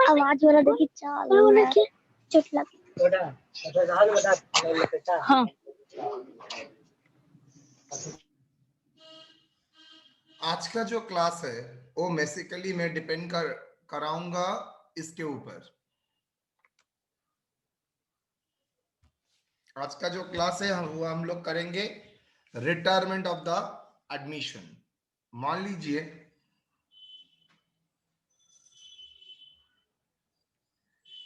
आवाज वाला देखिए चाल चोट लगी। हाँ आज का जो क्लास है वो बेसिकली मैं डिपेंड कराऊंगा इसके ऊपर। आज का जो क्लास है वो हम लोग करेंगे रिटायरमेंट ऑफ द एडमिशन। मान लीजिए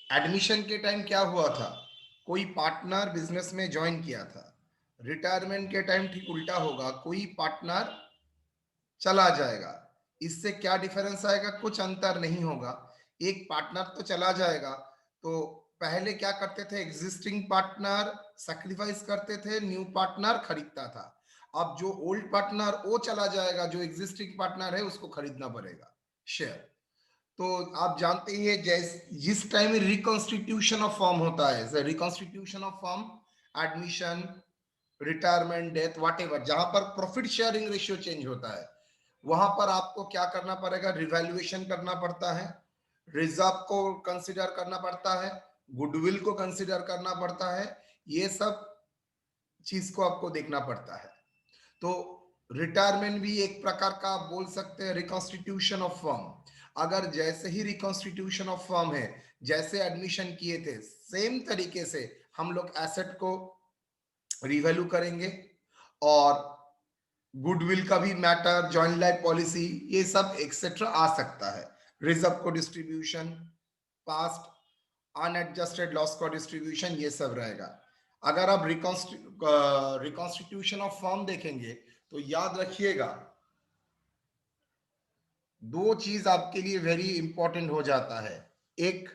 एडमिशन के टाइम क्या हुआ था, कोई पार्टनर बिजनेस में ज्वाइन किया था। रिटायरमेंट के टाइम ठीक उल्टा होगा, कोई पार्टनर चला जाएगा। इससे क्या डिफरेंस आएगा? कुछ अंतर नहीं होगा। एक पार्टनर तो चला जाएगा, तो पहले क्या करते थे, एग्जिस्टिंग पार्टनर सैक्रिफाइस करते थे, न्यू पार्टनर खरीदता था। अब जो ओल्ड पार्टनर वो चला जाएगा, जो एग्जिस्टिंग पार्टनर है उसको खरीदना पड़ेगा शेयर। तो आप जानते ही है जिस टाइम रिकॉन्स्टिट्यूशन ऑफ फॉर्म होता है, reconstitution of form, admission, retirement, death, whatever, जहां पर प्रॉफिट शेयरिंग रेशियो चेंज होता है, वहां पर आपको क्या करना पड़ेगा? रिवैल्यूएशन करना पड़ता है, रिजर्व को कंसिडर करना पड़ता है, गुडविल को कंसिडर करना पड़ता है। ये सब चीज को आपको देखना पड़ता है। तो रिटायरमेंट भी एक प्रकार का आप बोल सकते हैं रिकॉन्स्टिट्यूशन ऑफ फर्म। अगर जैसे ही रिकॉन्स्टिट्यूशन ऑफ फर्म है, जैसे एडमिशन किए थे, सेम तरीके से हम लोग एसेट को रिवैल्यू करेंगे, और गुडविल का भी मैटर, जॉइंट लाइफ पॉलिसी, ये सब एक्सेट्रा आ सकता है। रिजर्व को डिस्ट्रीब्यूशन, पास्ट अनएडजस्टेड लॉस का डिस्ट्रीब्यूशन, ये सब रहेगा। अगर आप रिकॉन्स्टिट्यूशन ऑफ फर्म देखेंगे तो याद रखिएगा, दो चीज आपके लिए वेरी इंपॉर्टेंट हो जाता है। एक,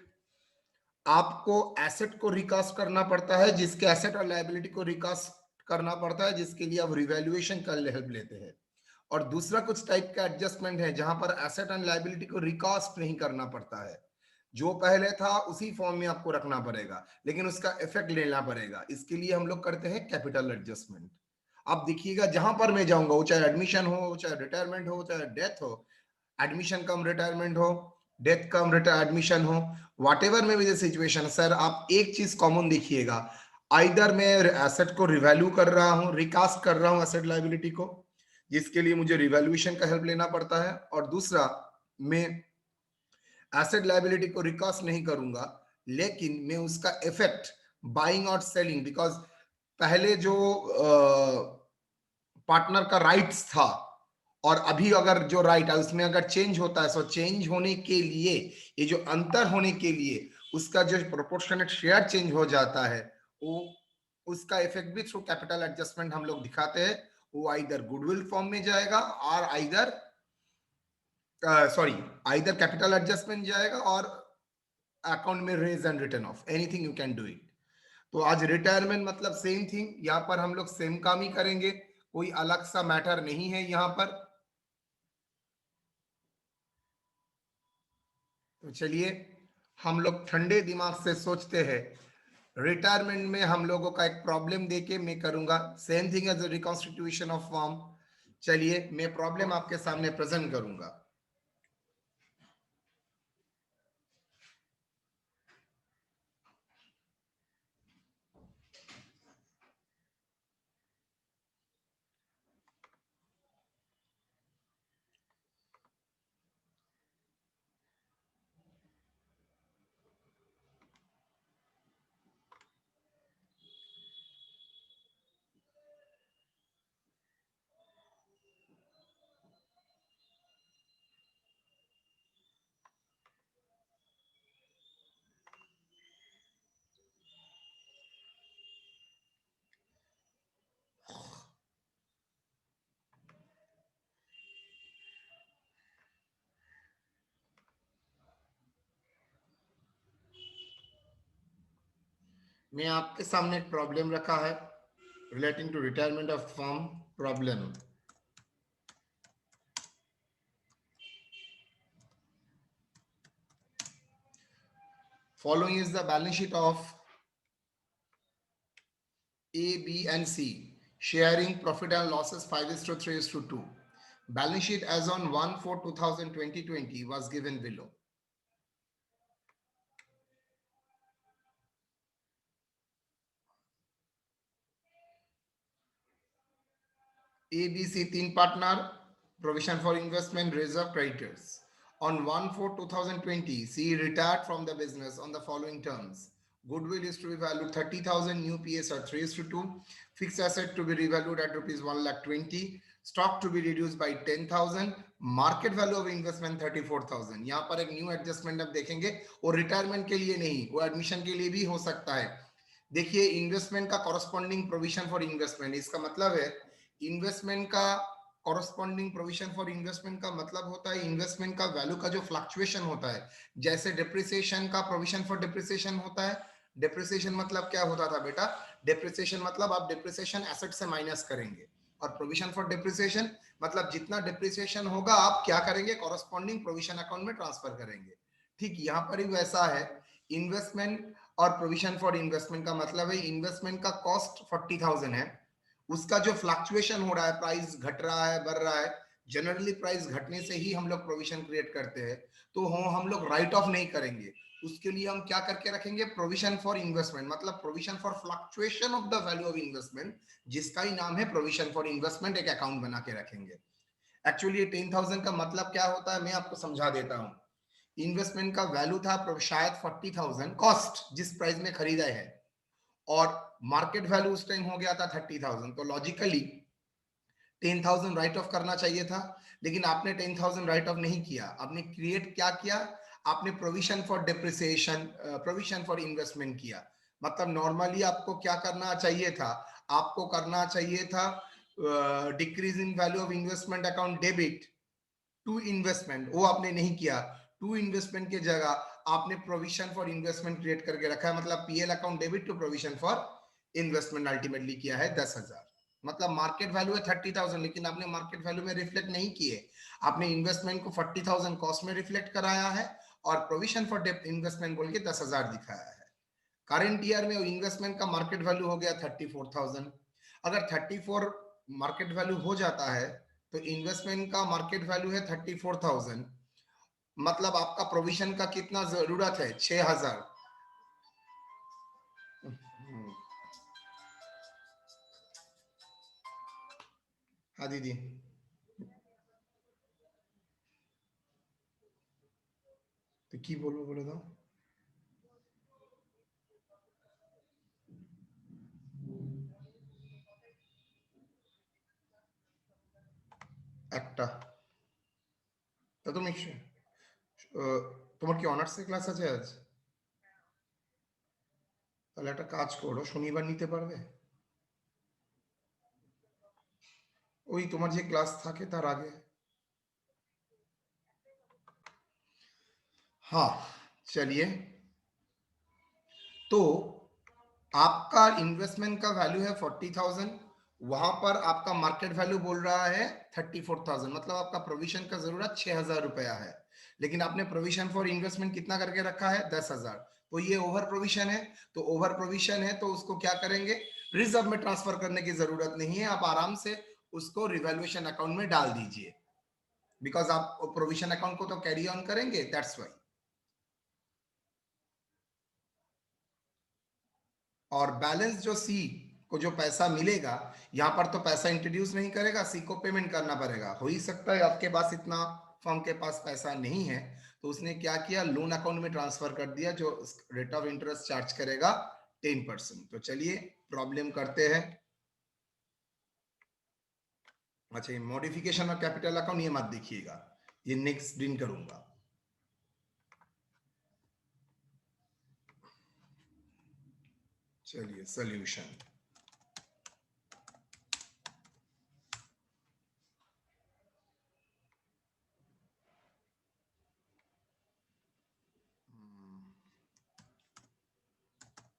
आपको एसेट को रिकास्ट करना पड़ता है, जिसके एसेट और लायबिलिटी को रिकास्ट करना पड़ता है, जिसके लिए आप रिवैल्यूएशन का हेल्प लेते हैं। और दूसरा कुछ टाइप का एडजस्टमेंट है जहां पर एसेट एंड लायबिलिटी को रिकास्ट नहीं करना पड़ता है, जो पहले था उसी फॉर्म में आपको रखना पड़ेगा, लेकिन उसका इफेक्ट लेना पड़ेगा। इसके लिए हम लोग करते हैं कैपिटल एडजस्टमेंट। आप देखिएगा जहां पर मैं जाऊंगा, वो चाहे एडमिशन हो, चाहे रिटायरमेंट हो, चाहे डेथ हो, एडमिशन कम रिटायरमेंट हो, डेथ कम एडमिशन हो, व्हाटएवर में भी सिचुएशन, सर आप एक चीज कॉमन देखिएगा, आइदर मैं एसेट को रिवैल्यू कर रहा हूं, रिकास्ट कर रहा हूं एसेट लायबिलिटी को, जिसके लिए मुझे रिवैल्यूएशन का हेल्प लेना पड़ता है, और दूसरा मैं एसेट लायबिलिटी को रिकास्ट नहीं करूंगा, लेकिन मैं उसका इफेक्ट बाइंग और सेलिंग, बिकॉज पहले जो पार्टनर का राइट्स था और अभी अगर जो राइट है उसमें अगर चेंज होता है, सो चेंज होने के लिए, ये जो अंतर होने के लिए उसका जो प्रोपोर्शनेट शेयर चेंज हो जाता है, वो उसका इफेक्ट भी थ्रू कैपिटल एडजस्टमेंट हम लोग दिखाते हैं। वो आइदर गुडविल फॉर्म में जाएगा और आइदर आइदर कैपिटल एडजस्टमेंट जाएगा और अकाउंट में raise and return of, anything you can do it. तो आज रिटायरमेंट मतलब सेम थिंग, यहाँ पर हम लोग सेम काम ही करेंगे, कोई अलग सा मैटर नहीं है यहाँ पर। तो चलिए हम लोग ठंडे दिमाग से सोचते हैं। रिटायरमेंट में हम लोगों का एक प्रॉब्लम देके मैं करूंगा same thing as reconstitution of form. चलिए मैं प्रॉब्लम आपके सामने प्रेजेंट करूंगा। मैं आपके सामने एक प्रॉब्लम रखा है relating to retirement of firm problem. Following is the balance sheet of A, B, and C, sharing profit and losses 5:3:2. Balance sheet as on 1/4/2020 was given below. ABC 3 partner, provision for investment, reserve creditors. On 1/4/2020, CE retired from the business on the following terms. Goodwill is to be valued 30,000, new PS are 3:2, fixed asset to be revalued at rupees 1,20,000, stock to be reduced by 10,000, market value of investment 34,000. यहाँ पर एक new adjustment अब देखेंगे, और retirement के लिए नहीं, वो एडमिशन के लिए भी हो सकता है. देखिए इन्वेस्टमेंट का कॉरस्पॉन्डिंग प्रोविजन फॉर इन्वेस्टमेंट, इसका मतलब है इन्वेस्टमेंट का कॉरस्पॉन्डिंग प्रोविजन फॉर इन्वेस्टमेंट का मतलब होता है इन्वेस्टमेंट का वैल्यू का जो फ्लक्चुएशन होता है. जैसे डिप्रिसिएशन का प्रोविजन फॉर डिप्रिसिएशन होता है. डिप्रिसिएशन मतलब क्या होता था बेटा? डिप्रिसिएशन मतलब आप डिप्रिसिएशन एसेट से माइनस करेंगे, और प्रोविजन फॉर डिप्रिसिएशन मतलब जितना डिप्रिसिएशन होगा आप क्या करेंगे? कॉरस्पॉन्डिंग प्रोविजन अकाउंट में ट्रांसफर करेंगे. ठीक यहाँ पर भी वैसा है. इन्वेस्टमेंट और प्रोविजन फॉर इन्वेस्टमेंट का मतलब है इन्वेस्टमेंट का कॉस्ट 40,000 है, उसका जो फ्लक्चुएशन हो रहा है, प्राइस घट रहा है, बढ़ रहा है, जनरली प्राइस घटने से ही हम लोग प्रोविजन क्रिएट करते हैं, तो हम लोग राइट ऑफ नहीं करेंगे. उसके लिए हम क्या करके रखेंगे? प्रोविजन फॉर इन्वेस्टमेंट, मतलब provision for fluctuation of the value of investment, जिसका ही नाम है प्रोविजन फॉर इन्वेस्टमेंट, एक अकाउंट बना के रखेंगे. एक्चुअली 10,000 का मतलब क्या होता है मैं आपको समझा देता हूं. इन्वेस्टमेंट का वैल्यू था शायद 40,000, कॉस्ट जिस प्राइस में खरीदा है, और मार्केट वैल्यू उस टाइम हो गया था 30,000, तो लॉजिकली 10,000 राइट ऑफ करना चाहिए था, लेकिन आपने 10,000 राइट ऑफ नहीं किया. आपने क्रिएट क्या किया? आपने provision for depreciation, provision for investment किया. मतलब नॉर्मली आपको क्या करना चाहिए था? आपको करना चाहिए था decrease in value of investment account debit to investment, वो आपने नहीं किया. टू इन्वेस्टमेंट के जगह आपने प्रोविजन फॉर इन्वेस्टमेंट क्रिएट करके रखा है, मतलब PL account debit to provision for investment ultimately किया है 10,000. मतलब मार्केट वैल्यू है 30,000, लेकिन आपने मार्केट वैल्यू में रिफ्लेक्ट नहीं किए. आपने इन्वेस्टमेंट को 40,000 कॉस्ट में रिफ्लेक्ट कराया है, और प्रोविजन फॉर इन्वेस्टमेंट बोल के 10,000 दिखाया है. करंट ईयर में इन्वेस्टमेंट का मार्केट वैल्यू हो गया 34,000. अगर 34 मार्केट वैल्यू हो जाता है, तो इन्वेस्टमेंट का मार्केट वैल्यू है 34,000, मतलब आपका प्रोविजन का कितना जरूरत है? 6,000. हाँ दीदी. তো কি বলবো বলে দাও. একটা. তা তুমি তোমার কি অনার্সের ক্লাস আছে আজ? তাহলে একটা কাজ করো, শনিবার নিতে পারবে? ওই তোমার যে ক্লাস থাকে তার আগে. हाँ चलिए. तो आपका इन्वेस्टमेंट का वैल्यू है 40,000, वहां पर आपका मार्केट वैल्यू बोल रहा है 34,000, मतलब आपका प्रोविजन का जरूरत 6,000 रुपया है, लेकिन आपने प्रोविजन फॉर इन्वेस्टमेंट कितना करके रखा है? 10,000. तो ये ओवर प्रोविजन है. तो ओवर प्रोविजन है तो उसको क्या करेंगे? रिजर्व में ट्रांसफर करने की जरूरत नहीं है, आप आराम से उसको रिवैल्यूएशन अकाउंट में डाल दीजिए, बिकॉज आप प्रोविजन अकाउंट को तो कैरी ऑन करेंगे, दैट्स वाई. और बैलेंस जो सी को जो पैसा मिलेगा, यहाँ पर तो पैसा इंट्रोड्यूस नहीं करेगा, सी को पेमेंट करना पड़ेगा. हो ही सकता है आपके पास इतना, फर्म के पास पैसा नहीं है, तो उसने क्या किया? लोन अकाउंट में ट्रांसफर कर दिया, जो रेट ऑफ इंटरेस्ट चार्ज करेगा 10%. तो चलिए प्रॉब्लम करते हैं. अच्छा, ये मॉडिफिकेशन और कैपिटल अकाउंट ये मत देखिएगा, ये नेक्स्ट दिन करूंगा. चलिए solution.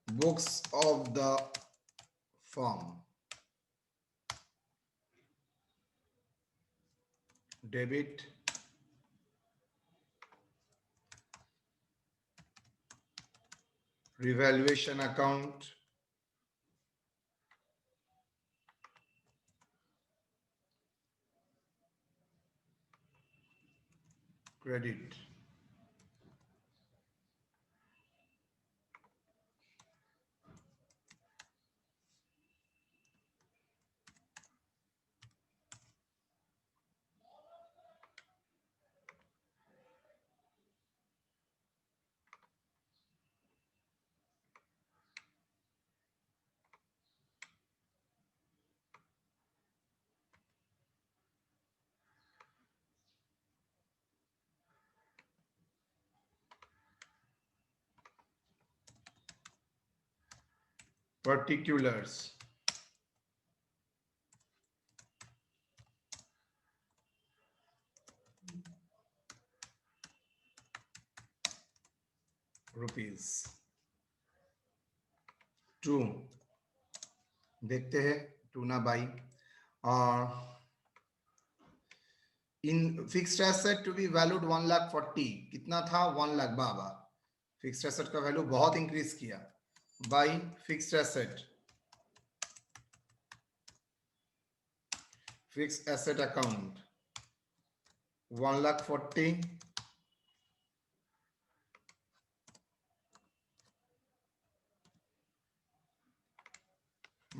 Books of the firm, debit, revaluation account, credit. Particulars. Rupees 2 देखते हैं, 2 ना by. In fixed asset to be valued 1,40,000 कितना था? 1 लाख। बाबा फिक्स्ड एसेट का वैल्यू बहुत इंक्रीज किया। By fixed asset, fixed asset account 1,40,000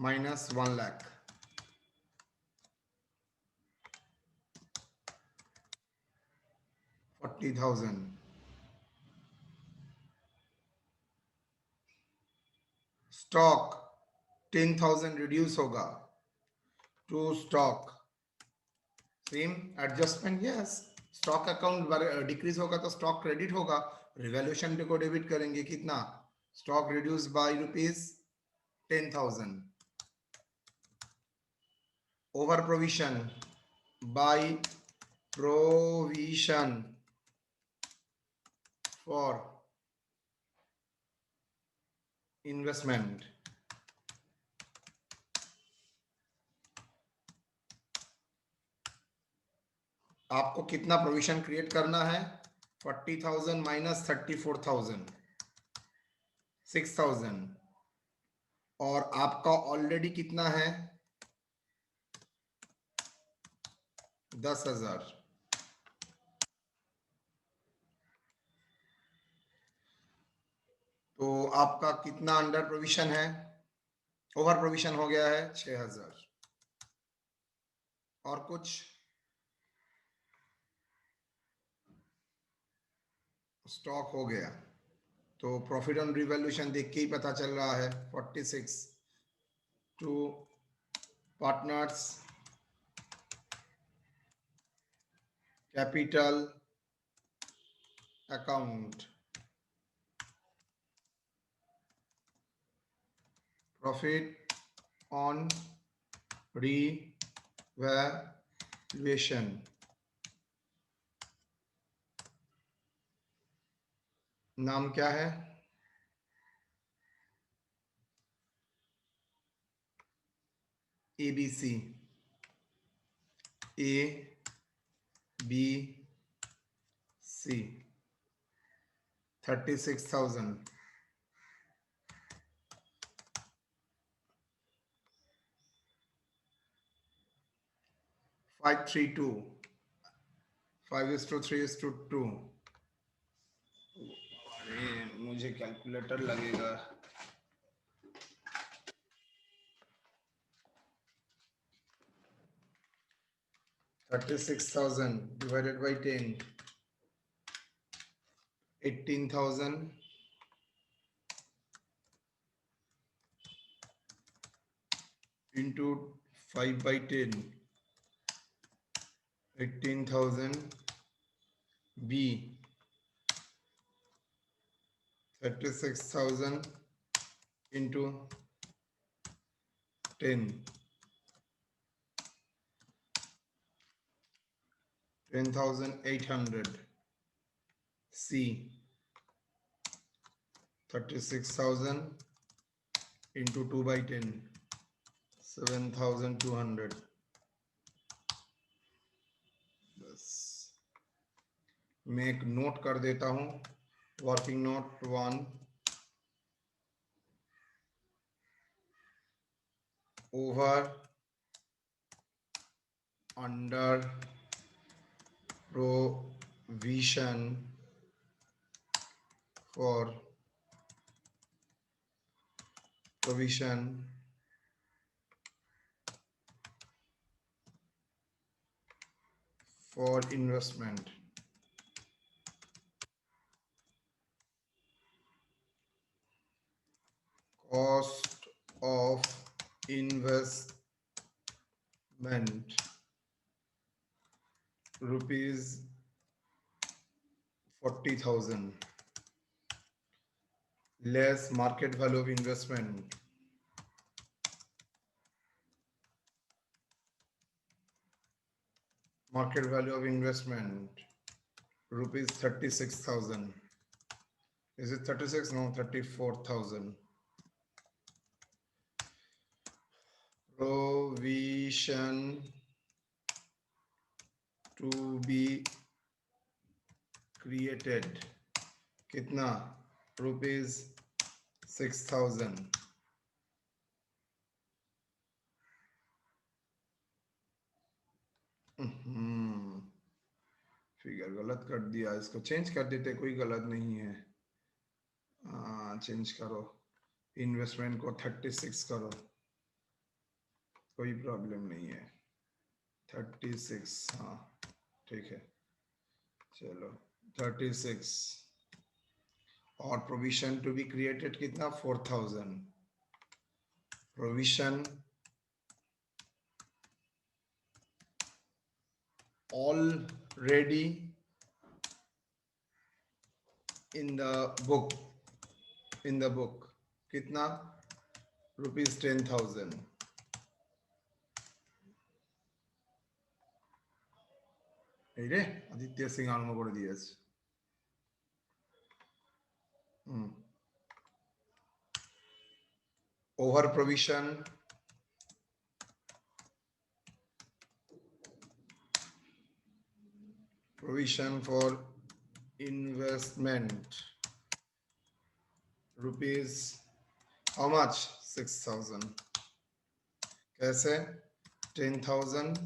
minus 1 lakh, 40,000। Stock 10,000 reduce होगा to stock, same adjustment. Yes, stock account decrease होगा तो स्टॉक क्रेडिट होगा, रिवैल्यूएशन को डेबिट करेंगे। कितना? Stock reduce by rupees 10,000। Over provision by provision for investment, आपको कितना provision create करना है? 40,000 माइनस 34,000, 6,000। और आपका ऑलरेडी कितना है? 10,000। तो आपका कितना अंडर प्रोविजन है? ओवर प्रोविजन हो गया है 6,000। और कुछ? स्टॉक हो गया। तो प्रॉफिट ऑन रिवैल्यूएशन देख के ही पता चल रहा है 46 to partners capital account, profit on revaluation. नाम क्या है? ABC, ABC 36,000। 532, 5:3:2। अरे मुझे कैलकुलेटर लगेगा। 36,000 divided by 10, 18,000 into 5 by 10, 18,000 B, 36,000 into 10, 10,800 C, 36,000 into 2 by 10, 7,200। बस मैं एक नोट कर देता हूं, working note 1, over under vision for provision for investment. Cost of investment rupees 40,000 less market value of investment rupees 36,000. Is it 36? No, 34,000. Provision to be created. कितना? Rupees 6,000. Figure गलत कर दिया, इसको चेंज कर देते, कोई गलत नहीं है। चेंज करो, इन्वेस्टमेंट को 36 करो, कोई प्रॉब्लम नहीं है। 36, हाँ ठीक है, चलो 36 और प्रोविजन टू बी क्रिएटेड कितना? 4,000। Provision already in the book कितना? रुपीज 10,000। रे आदित्य सिंह आरम्भ করে দিয়েছে। Over provision for investment rupees how much? 6,000। कैसे? 10,000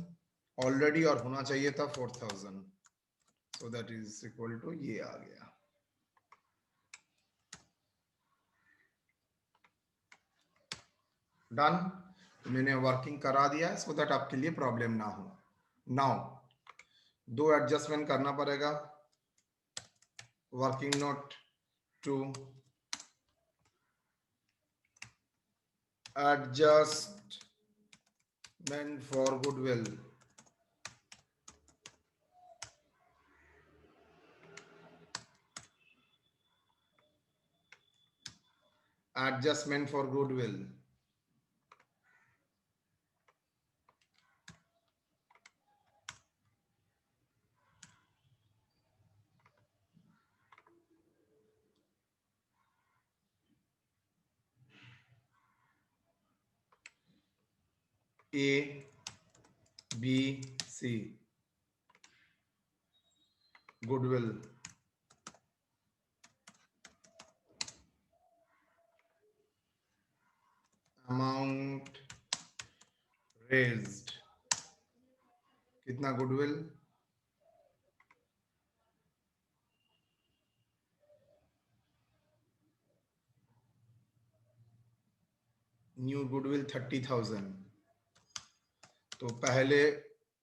ऑलरेडी और होना चाहिए था 4,000, so that is equal to ये आ गया। डन, मैंने वर्किंग करा दिया है सो दैट आपके लिए प्रॉब्लम ना हो। नाउ दो एडजस्टमेंट करना पड़ेगा। Working note two adjustment for goodwill, adjustment for goodwill, A B C goodwill amount raised कितना? goodwill new goodwill 30,000। तो पहले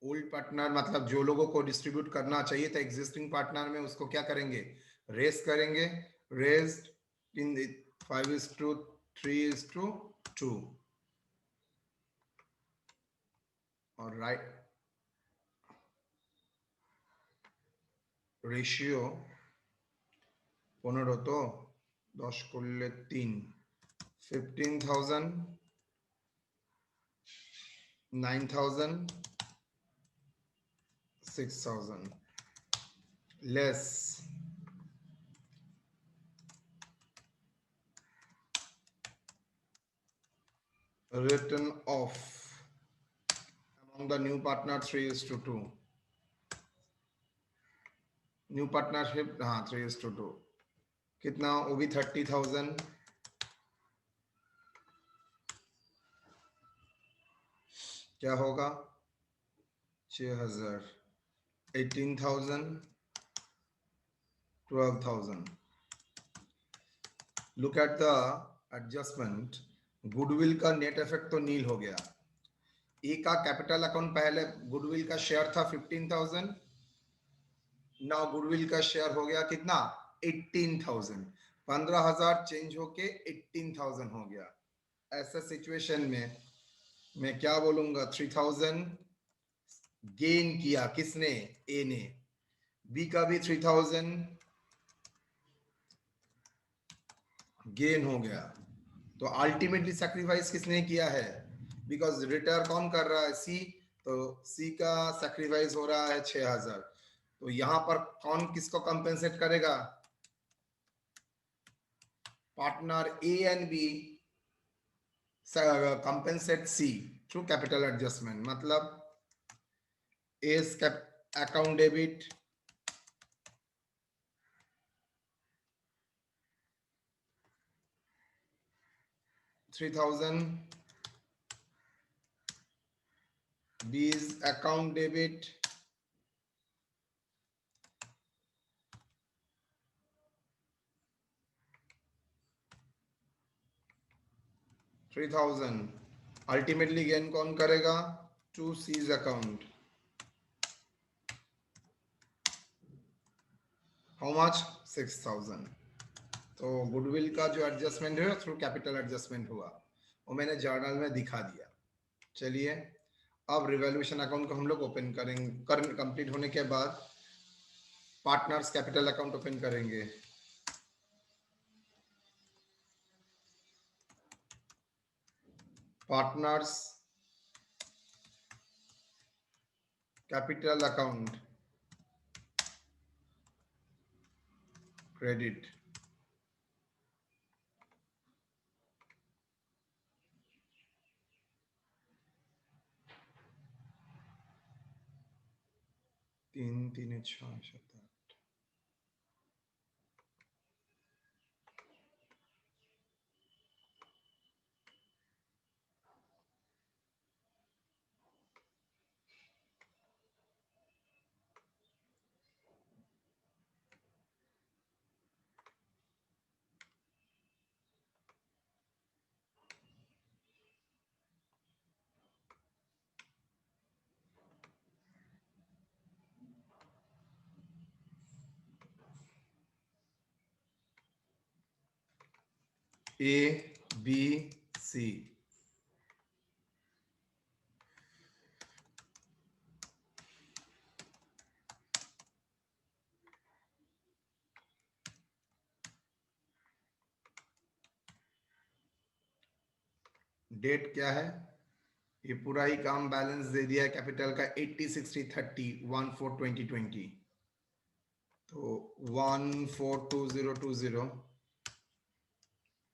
ओल्ड पार्टनर मतलब जो लोगों को डिस्ट्रीब्यूट करना चाहिए था एग्जिस्टिंग पार्टनर में, उसको क्या करेंगे? रेस करेंगे। रेस्ड इन 5:3:2 और राइट रेशियो 15 तो 10 করলে 3 15,000 9,000 6,000 less written off among the new partner 3:2 new partnership, हाँ 3:2 कितना? वो भी 30,000। क्या होगा? 6,000 18,000 12,000. Look at the adjustment. Goodwill का नेट इफेक्ट तो नील हो गया. ए का कैपिटल अकाउंट पहले गुडविल का शेयर था 15,000. नाउ गुडविल का शेयर हो गया कितना? 18,000. 15,000 चेंज होके 18,000 हो गया. ऐसा सिचुएशन में मैं क्या बोलूंगा? 3,000 गेन किया किसने? ए ने. बी का भी 3,000 गेन हो गया. तो अल्टीमेटली सैक्रिफाइस किसने किया है? बिकॉज रिटर्न कौन कर रहा है? सी. तो सी का सैक्रिफाइस हो रहा है 6,000. तो यहां पर कौन किसको कंपेंसेट करेगा? Partner A and B compensate C through capital adjustment. मतलब A's account debit, $3,000. B's account debit, $3,000. Ultimately gain कौन करेगा? To C's account. How much? 6,000. तो गुडविल का जो एडजस्टमेंट है थ्रू कैपिटल एडजस्टमेंट हुआ, वो मैंने जर्नल में दिखा दिया. चलिए अब रिवैल्यूएशन अकाउंट को हम लोग ओपन करेंगे. कंप्लीट होने के बाद पार्टनर्स कैपिटल अकाउंट ओपन करेंगे. Partners capital account credit. तीन तीन 6 ए बी सी. डेट क्या है? ये पूरा ही काम बैलेंस दे दिया है कैपिटल का 80 60 30 1/4/2020. तो 1/4/2020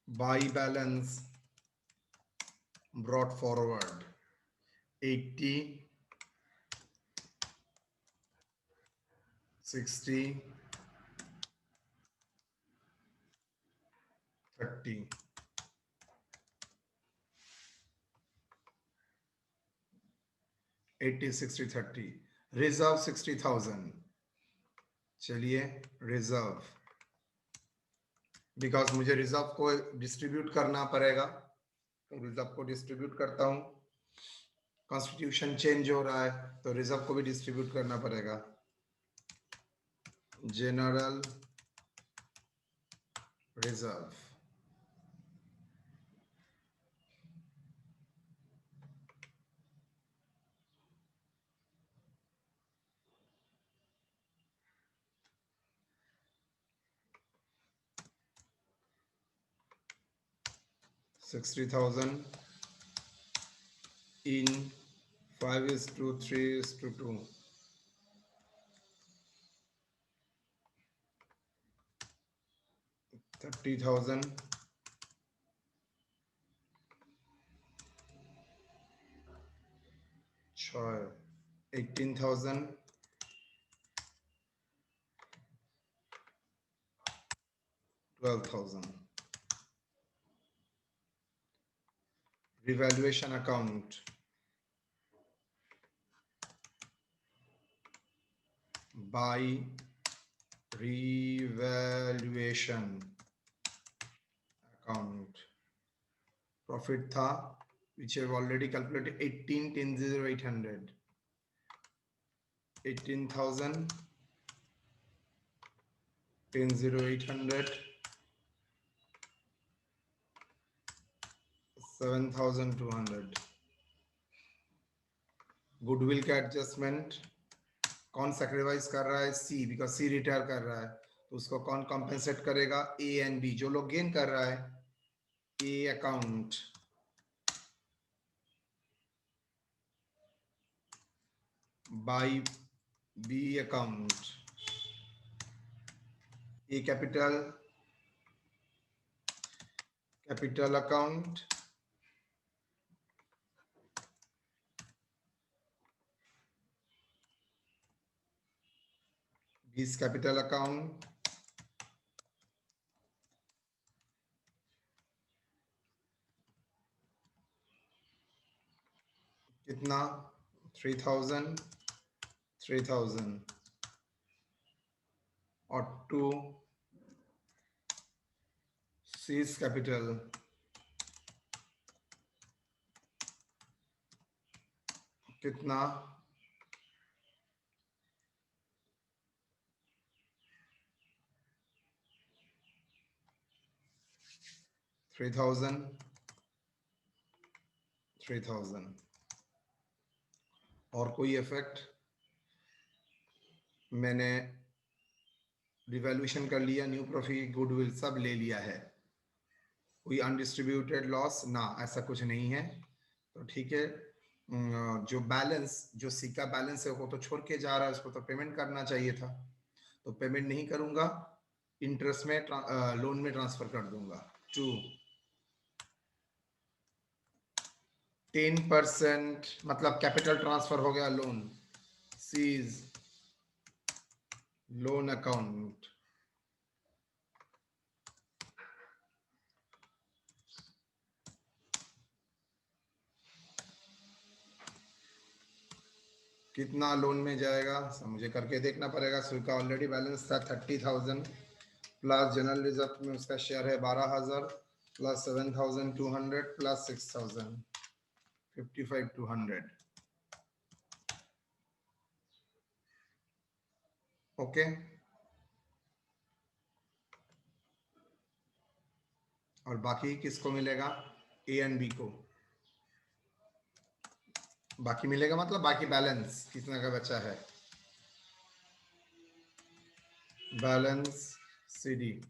by balance brought forward 80 60 30. 80 60 30. Reserve 60,000. चलिए रिजर्व, बिकॉज मुझे रिजर्व को डिस्ट्रीब्यूट करना पड़ेगा, तो रिजर्व को डिस्ट्रीब्यूट करता हूं. कॉन्स्टिट्यूशन चेंज हो रहा है तो रिजर्व को भी डिस्ट्रीब्यूट करना पड़ेगा. General reserve. $60,000 in 5:3:2. 30,000 18,000 12,000. Revaluation account by revaluation account profit था which have already calculated 18 10,800 18,000 10,800 7,200 goodwill का एडजस्टमेंट कौन सैक्रिफाइस कर रहा है? सी, बिकॉज सी रिटायर कर रहा है, तो उसको कौन कॉम्पेंसेट करेगा? A and B. जो लोग गेन कर रहा है A account by B account, A capital account B's capital account कितना? 3,000 3,000 और टू सीज कैपिटल कितना? 3,000 3,000 और कोई इफेक्ट? मैंने रिवैल्यूएशन कर लिया, न्यू प्रॉफिट गुडविल सब ले लिया है, कोई अनडिस्ट्रीब्यूटेड लॉस ना, ऐसा कुछ नहीं है। तो ठीक है, जो बैलेंस, जो सी का बैलेंस है वो तो छोड़ के जा रहा है, उसको तो पेमेंट करना चाहिए था, तो पेमेंट नहीं करूंगा, इंटरेस्ट में लोन में ट्रांसफर कर दूंगा। 10% मतलब कैपिटल ट्रांसफर हो गया, लोन सीज लोन अकाउंट कितना लोन में जाएगा? सब मुझे करके देखना पड़ेगा। सुई का ऑलरेडी बैलेंस था 30,000 प्लस जनरल रिजर्व में उसका शेयर है 12,000 प्लस 7,200 प्लस 6,000 55,200। ओके, और बाकी किसको मिलेगा? ए एंड बी को बाकी मिलेगा, मतलब बाकी बैलेंस कितना का बचा है? Balance C D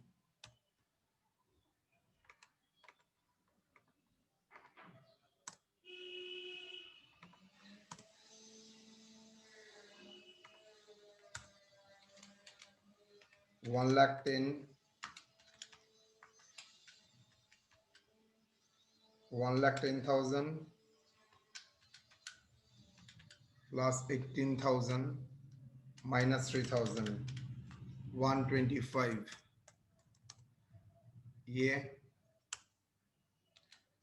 1,10,000 plus 18,000 minus 3,000 125, ये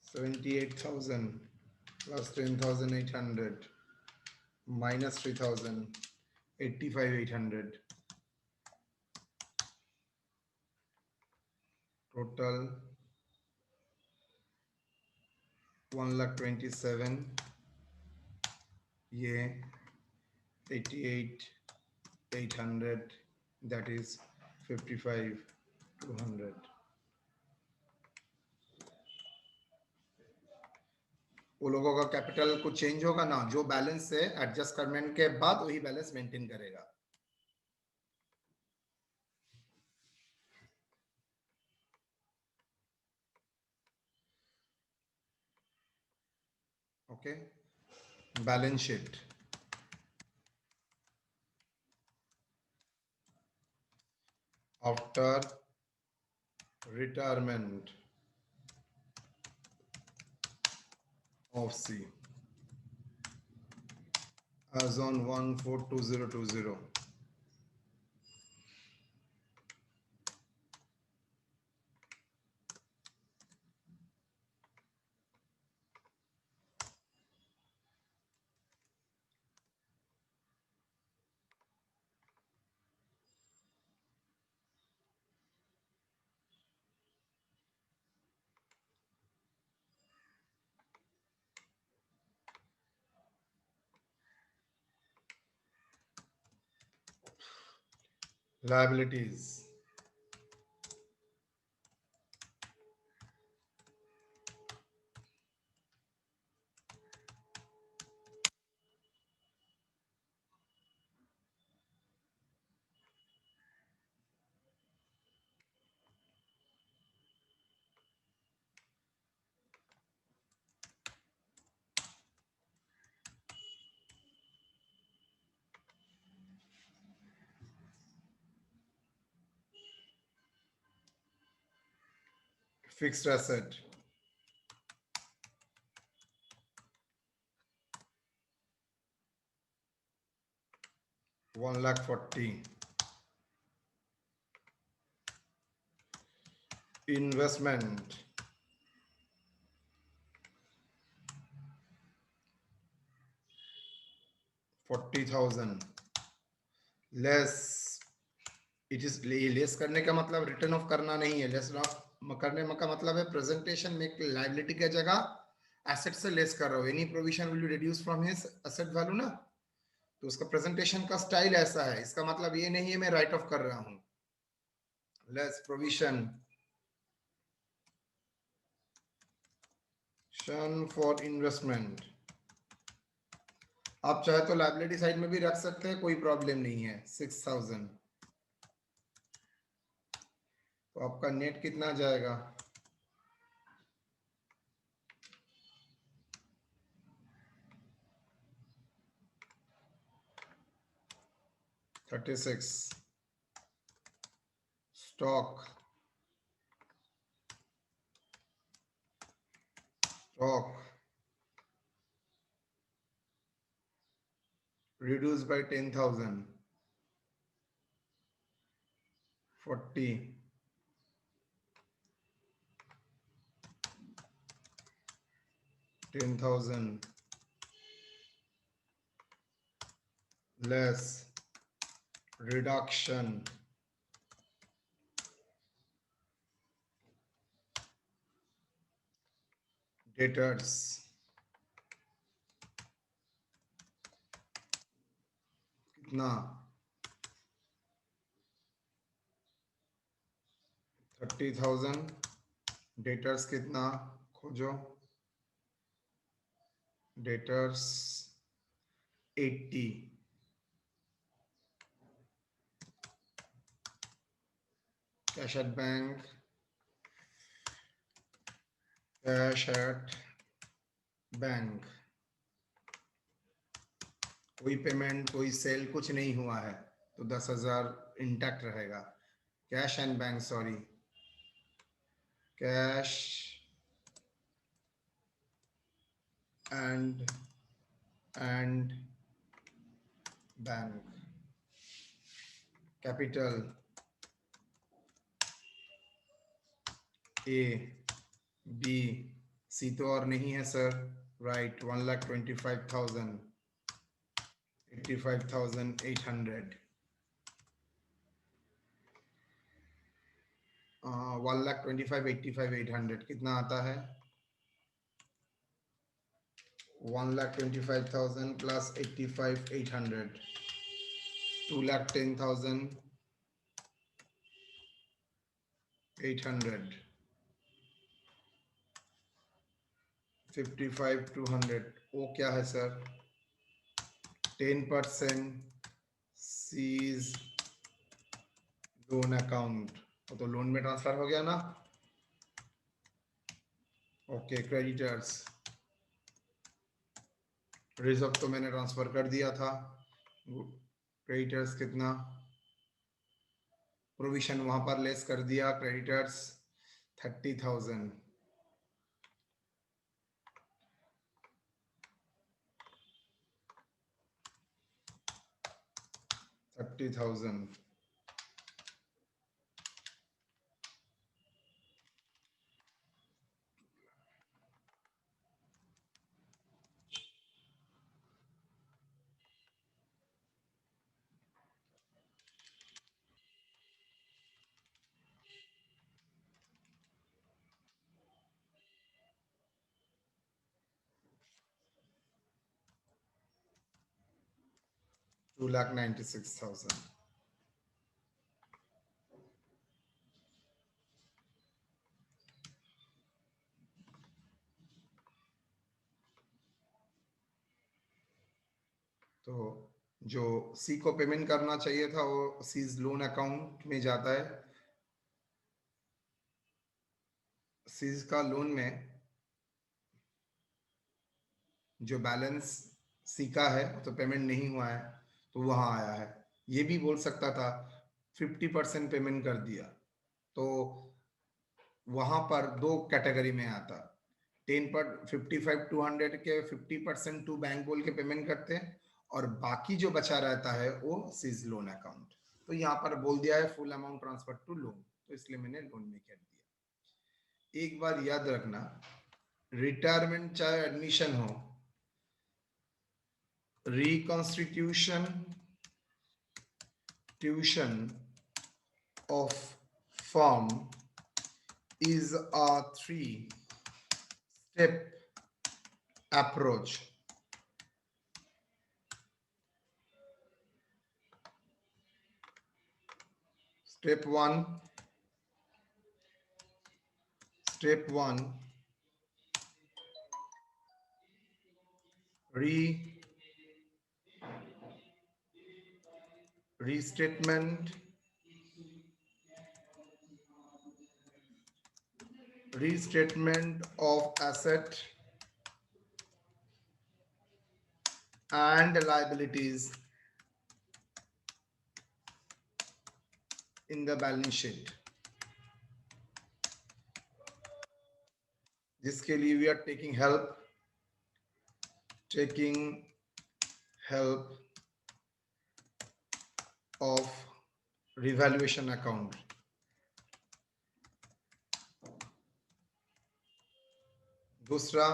78,000 plus 10,800 minus 3,000 85,800 total 1,27,000, ये 88,800, that is 55,200। वो लोगों का कैपिटल कुछ चेंज होगा ना, जो बैलेंस है एडजस्टमेंट के बाद वही बैलेंस मेंटेन करेगा। Okay, balance sheet after retirement of C as on 1/4/2020। liabilities, fixed asset, 1,40,000, investment, 40,000, less, it is less करने का मतलब रिटर्न ऑफ करना नहीं है, लेस ऑफ करने का मतलब है प्रेजेंटेशन में लायबिलिटी की जगह एसेट से लेस कर रहा हूं, any provision will be reduce from his asset value ना, तो उसका प्रेजेंटेशन का स्टाइल ऐसा है, इसका मतलब ये नहीं है मैं राइट ऑफ कर रहा हूं, लेस प्रोविजन फॉर इन्वेस्टमेंट। आप चाहे तो लायबिलिटी साइड में भी रख सकते हैं, कोई प्रॉब्लम नहीं है। 6,000, तो आपका नेट कितना जाएगा? 36, stock stock reduced by 10,000, 40, 10,000 less reduction, debtors कितना? 30,000, debtors कितना? खोजो, debtors 80, cash at bank, cash at bank, कोई पेमेंट कोई सेल कुछ नहीं हुआ है, तो 10,000 इंटैक्ट रहेगा। Cash and bank, sorry, cash and bank, capital A B C तो और नहीं है सर, राइट, 1,25,000, 85,800, 1,25,000, 85,800 कितना आता है? 1,25,000 प्लस 85,800, 2,10,800, 55,200, वो क्या है सर? 10% सीज लोन अकाउंट, तो लोन में ट्रांसफर हो गया ना। ओके, क्रेडिटर्स, रिजर्व तो मैंने ट्रांसफर कर दिया था, क्रेडिटर्स कितना? प्रोविजन वहां पर लेस कर दिया, क्रेडिटर्स 30,000, 30,000, 2,96,000, तो जो सी को पेमेंट करना चाहिए था वो सीज लोन अकाउंट में जाता है। सीज का लोन में जो बैलेंस सी का है तो पेमेंट नहीं हुआ है तो वहां आया है। ये भी बोल सकता था 50% पेमेंट कर दिया, तो वहां पर दो कैटेगरी में आता। 55 के 50% टू बैंक बोल के पेमेंट करते हैं, और बाकी जो बचा रहता है वो सीज लोन अकाउंट। तो यहाँ पर बोल दिया है full amount transfer to loan, तो इसलिए मैंने लोन में कर दिया। एक बार याद रखना, रिटायरमेंट चाहे एडमिशन हो, reconstitution tuition of firm is a three-step approach. Step one, re restatement of asset and liabilities in the balance sheet, जिसके लिए we are taking help of revaluation account. दूसरा,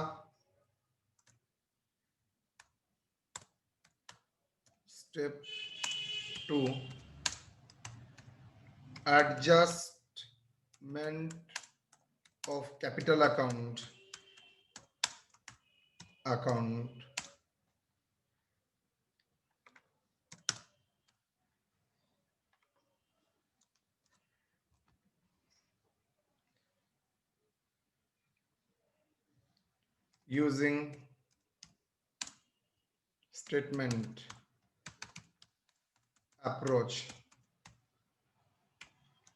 step 2, adjustment of capital account using statement approach,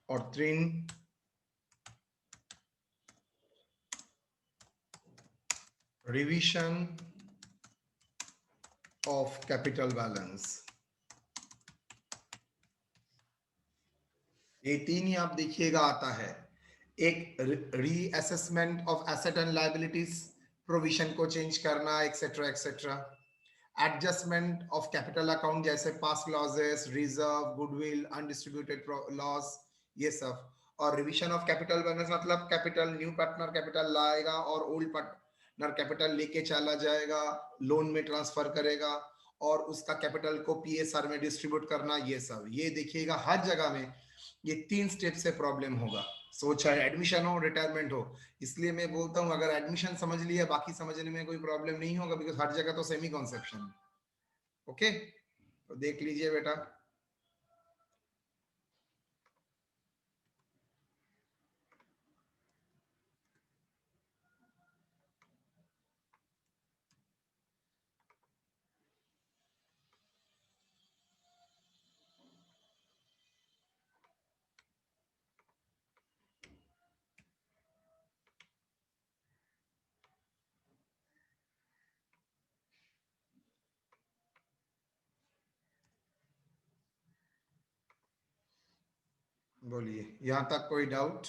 और 3, revision of capital balance। ये 3 ही आप देखिएगा आता है। एक reassessment of asset and liabilities, provision को चेंज करना, etcetera etcetera. Adjustment of capital account जैसे past losses, reserve, goodwill, undistributed loss, ये सब। और रिविजन ऑफ कैपिटल बैलेंस मतलब कैपिटल, न्यू पार्टनर कैपिटल लाएगा और ओल्ड पार्टनर कैपिटल लेके चला जाएगा, लोन में ट्रांसफर करेगा और उसका कैपिटल को पीएसआर में डिस्ट्रीब्यूट करना, ये सब। ये देखिएगा हर जगह में ये 3 स्टेप से प्रॉब्लम होगा, सो चाहे एडमिशन हो, रिटायरमेंट हो। इसलिए मैं बोलता हूं अगर एडमिशन समझ लिया, बाकी समझने में कोई प्रॉब्लम नहीं होगा, बिकॉज हर जगह तो सेमी कॉन्सेप्शन। ओके, तो देख लीजिए बेटा। बोलिए, यहां तक कोई डाउट?